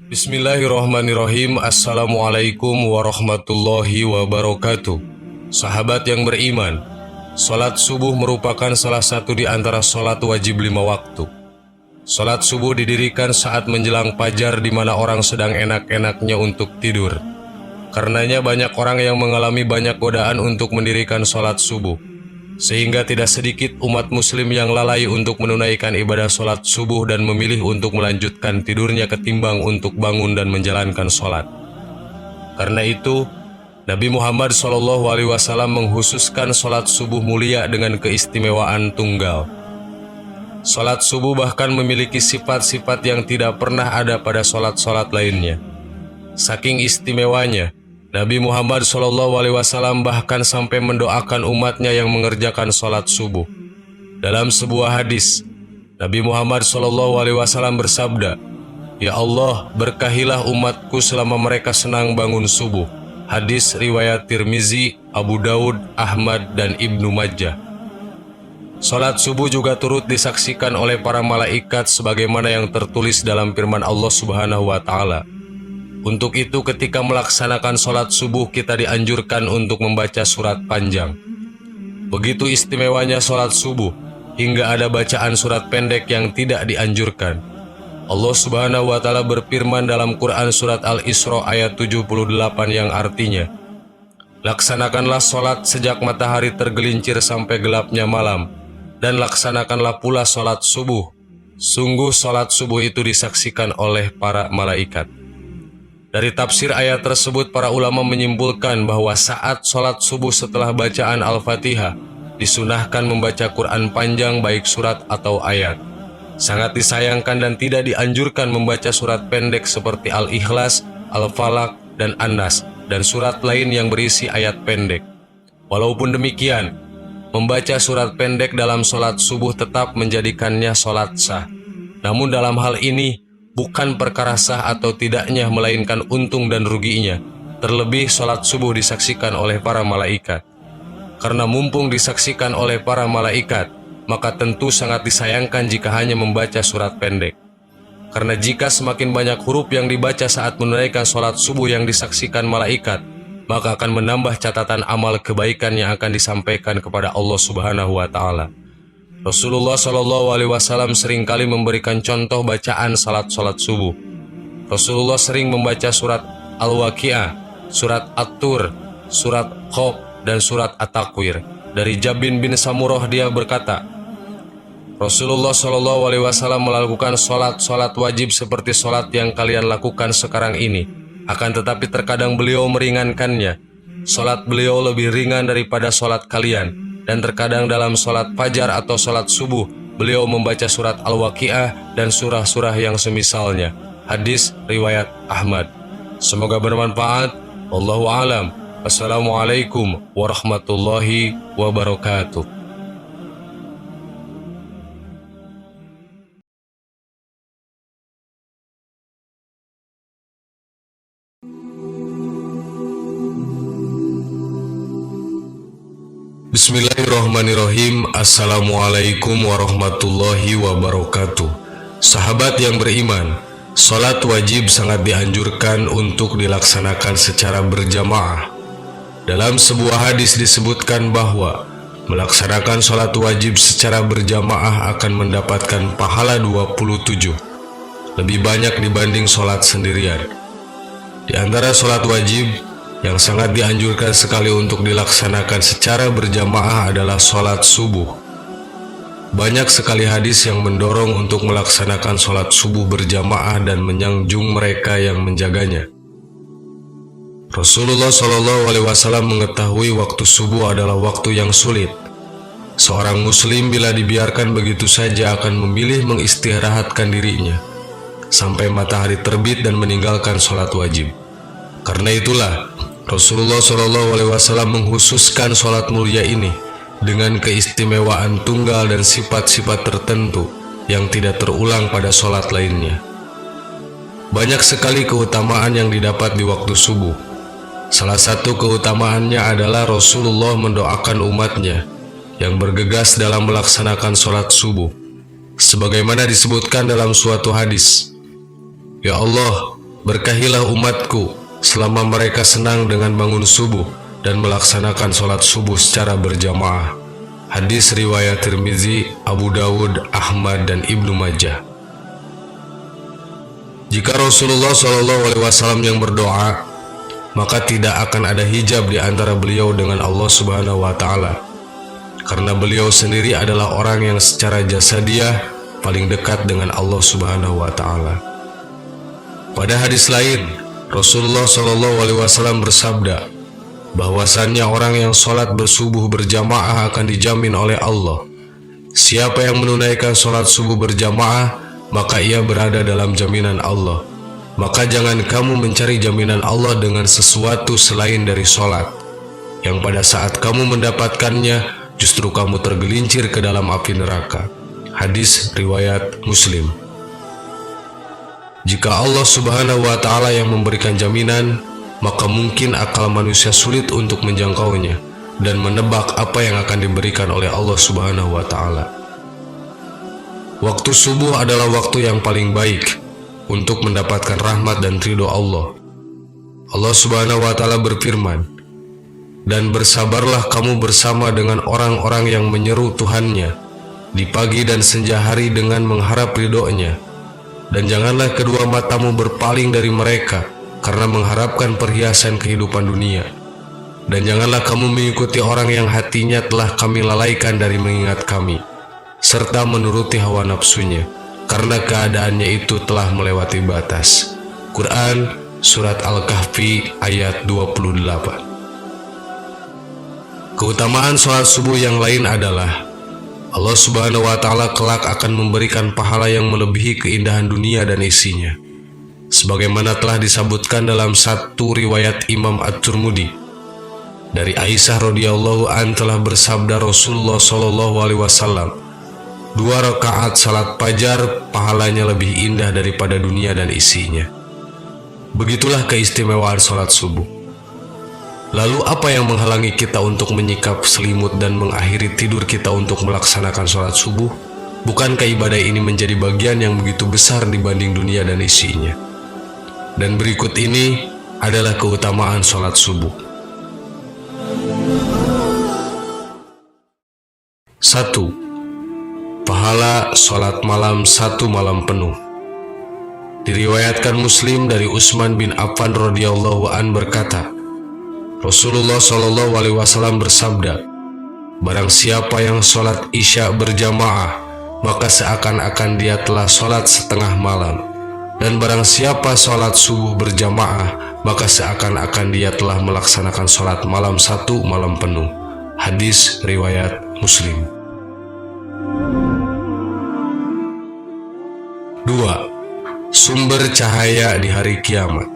Bismillahirrahmanirrahim. Assalamualaikum warahmatullahi wabarakatuh. Sahabat yang beriman, salat subuh merupakan salah satu di antara salat wajib 5 waktu. Salat subuh didirikan saat menjelang fajar di mana orang sedang enak-enaknya untuk tidur. Karenanya banyak orang yang mengalami banyak godaan untuk mendirikan salat subuh, sehingga tidak sedikit umat muslim yang lalai untuk menunaikan ibadah sholat subuh dan memilih untuk melanjutkan tidurnya ketimbang untuk bangun dan menjalankan sholat. Karena itu, Nabi Muhammad SAW menghususkan sholat subuh mulia dengan keistimewaan tunggal. Sholat subuh bahkan memiliki sifat-sifat yang tidak pernah ada pada sholat-sholat lainnya. Saking istimewanya, Nabi Muhammad SAW bahkan sampai mendoakan umatnya yang mengerjakan sholat subuh. Dalam sebuah hadis, Nabi Muhammad SAW bersabda, "Ya Allah, berkahilah umatku selama mereka senang bangun subuh." Hadis riwayat Tirmizi, Abu Daud, Ahmad, dan Ibnu Majah. Sholat subuh juga turut disaksikan oleh para malaikat sebagaimana yang tertulis dalam firman Allah Subhanahu wa Ta'ala. Untuk itu ketika melaksanakan sholat subuh kita dianjurkan untuk membaca surat panjang. Begitu istimewanya sholat subuh, hingga ada bacaan surat pendek yang tidak dianjurkan. Allah Subhanahu wa Ta'ala berfirman dalam Quran surat Al-Isra ayat 78 yang artinya, "Laksanakanlah sholat sejak matahari tergelincir sampai gelapnya malam, dan laksanakanlah pula sholat subuh. Sungguh sholat subuh itu disaksikan oleh para malaikat." Dari tafsir ayat tersebut, para ulama menyimpulkan bahwa saat sholat subuh setelah bacaan Al-Fatihah, disunahkan membaca Quran panjang baik surat atau ayat. Sangat disayangkan dan tidak dianjurkan membaca surat pendek seperti Al-Ikhlas, Al-Falaq, dan An-Nas, dan surat lain yang berisi ayat pendek. Walaupun demikian, membaca surat pendek dalam sholat subuh tetap menjadikannya sholat sah. Namun dalam hal ini, bukan perkara sah atau tidaknya, melainkan untung dan ruginya. Terlebih sholat subuh disaksikan oleh para malaikat. Karena mumpung disaksikan oleh para malaikat, maka tentu sangat disayangkan jika hanya membaca surat pendek. Karena jika semakin banyak huruf yang dibaca saat menunaikan sholat subuh yang disaksikan malaikat, maka akan menambah catatan amal kebaikan yang akan disampaikan kepada Allah Subhanahu wa Ta'ala. Rasulullah SAW seringkali memberikan contoh bacaan salat-salat subuh. Rasulullah sering membaca surat Al-Waqi'ah, surat At-Tur, surat Qaf, dan surat At-Takwir. Dari Jabin bin Samurah dia berkata, Rasulullah SAW melakukan salat-salat wajib seperti salat yang kalian lakukan sekarang ini. Akan tetapi terkadang beliau meringankannya. Salat beliau lebih ringan daripada salat kalian. Dan terkadang dalam sholat fajar atau sholat subuh, beliau membaca surat Al-Waqi'ah dan surah-surah yang semisalnya. Hadis riwayat Ahmad. Semoga bermanfaat. Wallahu a'lam. Wassalamualaikum warahmatullahi wabarakatuh. Bismillahirrahmanirrahim. Assalamualaikum warahmatullahi wabarakatuh. Sahabat yang beriman, sholat wajib sangat dianjurkan untuk dilaksanakan secara berjamaah. Dalam sebuah hadis disebutkan bahwa melaksanakan sholat wajib secara berjamaah akan mendapatkan pahala 27, lebih banyak dibanding sholat sendirian. Di antara sholat wajib yang sangat dianjurkan sekali untuk dilaksanakan secara berjamaah adalah sholat subuh. Banyak sekali hadis yang mendorong untuk melaksanakan sholat subuh berjamaah dan menyanjung mereka yang menjaganya. Rasulullah SAW mengetahui waktu subuh adalah waktu yang sulit. Seorang muslim bila dibiarkan begitu saja akan memilih mengistirahatkan dirinya sampai matahari terbit dan meninggalkan sholat wajib. Karena itulah Rasulullah SAW menghususkan sholat mulia ini dengan keistimewaan tunggal dan sifat-sifat tertentu yang tidak terulang pada sholat lainnya. Banyak sekali keutamaan yang didapat di waktu subuh. Salah satu keutamaannya adalah Rasulullah mendoakan umatnya yang bergegas dalam melaksanakan sholat subuh. Sebagaimana disebutkan dalam suatu hadis, "Ya Allah, Berkahilah umatku selama mereka senang dengan bangun subuh dan melaksanakan sholat subuh secara berjamaah. Hadis riwayat Tirmizi, Abu Dawud, Ahmad, dan Ibnu Majah. Jika Rasulullah SAW yang berdoa, maka tidak akan ada hijab di antara beliau dengan Allah Subhanahu wa Ta'ala, karena beliau sendiri adalah orang yang secara jasadiah paling dekat dengan Allah Subhanahu wa Ta'ala. Pada hadis lain, Rasulullah SAW bersabda bahwasannya orang yang sholat bersubuh berjamaah akan dijamin oleh Allah. Siapa yang menunaikan sholat subuh berjamaah, maka ia berada dalam jaminan Allah. Maka jangan kamu mencari jaminan Allah dengan sesuatu selain dari sholat, yang pada saat kamu mendapatkannya justru kamu tergelincir ke dalam api neraka. Hadis riwayat Muslim. Jika Allah Subhanahu wa Ta'ala yang memberikan jaminan, maka mungkin akal manusia sulit untuk menjangkaunya dan menebak apa yang akan diberikan oleh Allah Subhanahu wa Ta'ala. Waktu subuh adalah waktu yang paling baik untuk mendapatkan rahmat dan ridho Allah. Allah Subhanahu wa Ta'ala berfirman, "Dan bersabarlah kamu bersama dengan orang-orang yang menyeru Tuhannya di pagi dan senja hari dengan mengharap ridhonya. Dan janganlah kedua matamu berpaling dari mereka karena mengharapkan perhiasan kehidupan dunia. Dan janganlah kamu mengikuti orang yang hatinya telah kami lalaikan dari mengingat kami, serta menuruti hawa nafsunya, karena keadaannya itu telah melewati batas." Quran Surat Al-Kahfi ayat 28. Keutamaan sholat subuh yang lain adalah Allah Subhanahu wa Ta'ala kelak akan memberikan pahala yang melebihi keindahan dunia dan isinya, sebagaimana telah disebutkan dalam satu riwayat Imam At-Tirmidzi dari Aisyah radhiyallahu an telah bersabda Rasulullah SAW, 2 rakaat salat fajar pahalanya lebih indah daripada dunia dan isinya. Begitulah keistimewaan salat subuh. Lalu apa yang menghalangi kita untuk menyikap selimut dan mengakhiri tidur kita untuk melaksanakan salat subuh? Bukankah ibadah ini menjadi bagian yang begitu besar dibanding dunia dan isinya? Dan berikut ini adalah keutamaan salat subuh. 1. Pahala salat malam 1 malam penuh. Diriwayatkan Muslim dari Utsman bin Affan radhiyallahu an berkata, Rasulullah SAW bersabda, "Barang siapa yang sholat isya berjamaah, maka seakan-akan dia telah sholat setengah malam. Dan barang siapa sholat subuh berjamaah, maka seakan-akan dia telah melaksanakan sholat malam 1 malam penuh." Hadis riwayat Muslim. 2. Sumber cahaya di hari kiamat.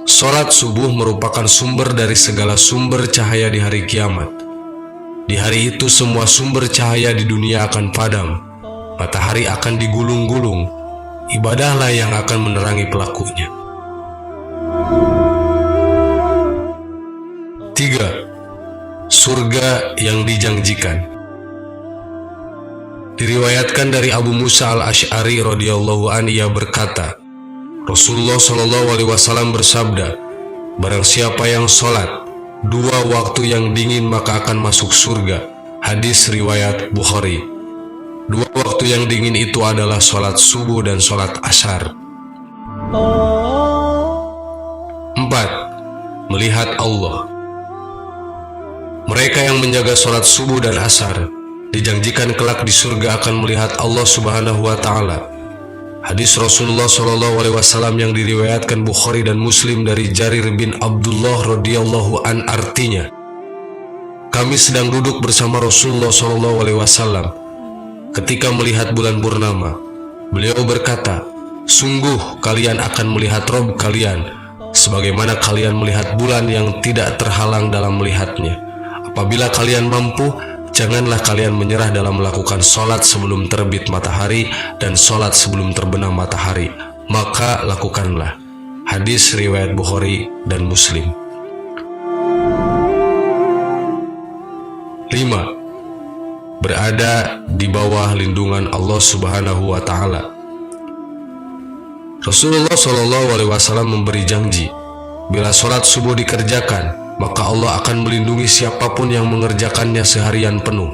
Sholat subuh merupakan sumber dari segala sumber cahaya di hari kiamat. Di hari itu semua sumber cahaya di dunia akan padam, matahari akan digulung-gulung, ibadahlah yang akan menerangi pelakunya. 3. Surga yang dijanjikan. Diriwayatkan dari Abu Musa al-Asy'ari radhiyallahu an, ia berkata, Rasulullah SAW bersabda, "Barang siapa yang sholat 2 waktu yang dingin maka akan masuk surga." Hadis riwayat Bukhari. 2 waktu yang dingin itu adalah sholat subuh dan sholat asar. 4. Melihat Allah. Mereka yang menjaga sholat subuh dan asar dijanjikan kelak di surga akan melihat Allah Subhanahu wa Ta'ala. Hadis Rasulullah SAW yang diriwayatkan Bukhari dan Muslim dari Jarir bin Abdullah radhiyallahu an artinya, kami sedang duduk bersama Rasulullah SAW ketika melihat bulan purnama. Beliau berkata, "Sungguh kalian akan melihat Rabb kalian sebagaimana kalian melihat bulan yang tidak terhalang dalam melihatnya. Apabila kalian mampu, janganlah kalian menyerah dalam melakukan sholat sebelum terbit matahari dan sholat sebelum terbenam matahari, maka lakukanlah." Hadis riwayat Bukhari dan Muslim. 5. Berada di bawah lindungan Allah Subhanahu wa Ta'ala. Rasulullah Shallallahu Alaihi Wasallam memberi janji, bila sholat subuh dikerjakan, maka Allah akan melindungi siapapun yang mengerjakannya seharian penuh.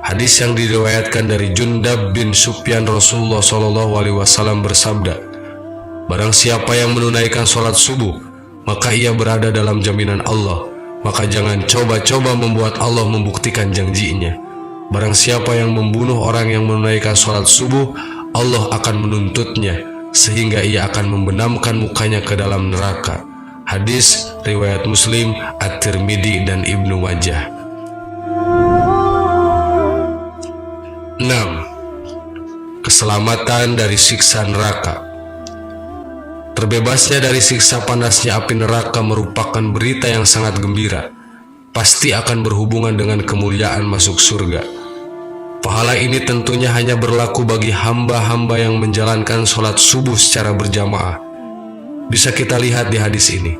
Hadis yang diriwayatkan dari Jundab bin Sufyan, Rasulullah Shallallahu Alaihi Wasallam bersabda, barang siapa yang menunaikan sholat subuh, maka ia berada dalam jaminan Allah. Maka jangan coba-coba membuat Allah membuktikan janjinya. Barang siapa yang membunuh orang yang menunaikan sholat subuh, Allah akan menuntutnya, sehingga ia akan membenamkan mukanya ke dalam neraka. Hadis riwayat Muslim, At-Tirmidzi, dan Ibnu Majah. 6. Keselamatan dari siksa neraka. Terbebasnya dari siksa panasnya api neraka merupakan berita yang sangat gembira. Pasti akan berhubungan dengan kemuliaan masuk surga. Pahala ini tentunya hanya berlaku bagi hamba-hamba yang menjalankan sholat subuh secara berjamaah. Bisa kita lihat di hadis ini.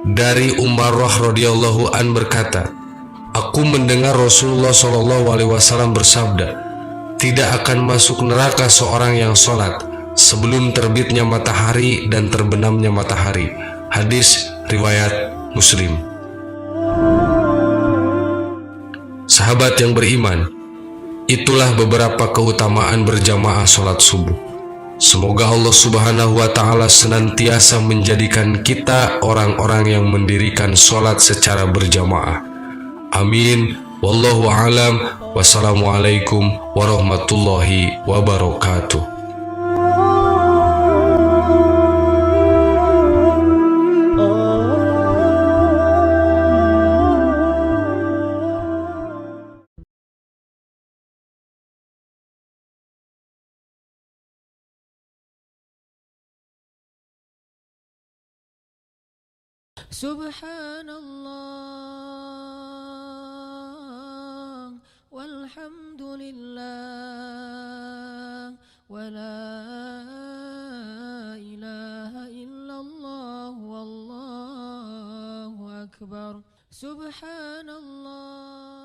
Dari Umarrah radhiyallahu an berkata, aku mendengar Rasulullah Shallallahu Alaihi Wasallam bersabda, tidak akan masuk neraka seorang yang sholat sebelum terbitnya matahari dan terbenamnya matahari. Hadis riwayat Muslim. Sahabat yang beriman, itulah beberapa keutamaan berjamaah sholat subuh. Semoga Allah Subhanahu wa Ta'ala senantiasa menjadikan kita orang-orang yang mendirikan sholat secara berjamaah. Amin. Wallahu a'lam. Wassalamualaikum warahmatullahi wabarakatuh. Subhanallah walhamdulillah wa la ilaha illallah wallahu akbar. Subhanallah.